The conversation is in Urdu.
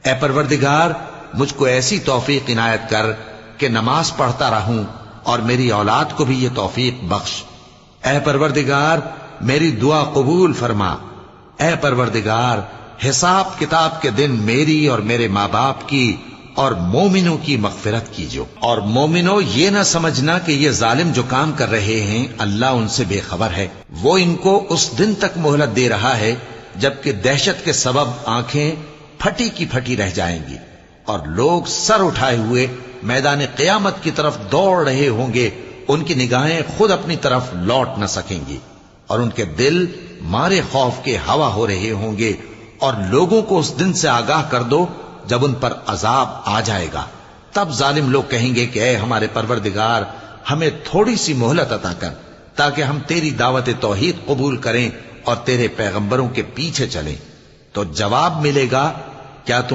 اے پروردگار مجھ کو ایسی توفیق عنایت کر کہ نماز پڑھتا رہوں اور میری اولاد کو بھی یہ توفیق بخش۔ اے پروردگار میری دعا قبول فرما۔ اے پروردگار حساب کتاب کے دن میری اور میرے ماں باپ کی اور مومنوں کی مغفرت کیجو۔ اور مومنوں یہ نہ سمجھنا کہ یہ ظالم جو کام کر رہے ہیں اللہ ان سے بے خبر ہے، وہ ان کو اس دن تک مہلت دے رہا ہے جبکہ دہشت کے سبب آنکھیں پھٹی کی پھٹی رہ جائیں گی اور لوگ سر اٹھائے ہوئے میدان قیامت کی طرف دوڑ رہے ہوں گے، ان کی نگاہیں خود اپنی طرف لوٹ نہ سکیں گی اور ان کے دل مارے خوف کے ہوا ہو رہے ہوں گے۔ اور لوگوں کو اس دن سے آگاہ کر دو جب ان پر عذاب آ جائے گا، تب ظالم لوگ کہیں گے کہ اے ہمارے پروردگار ہمیں تھوڑی سی مہلت عطا کر تاکہ ہم تیری دعوت توحید قبول کریں اور تیرے پیغمبروں کے پیچھے چلیں۔ تو جواب ملے گا کیا تم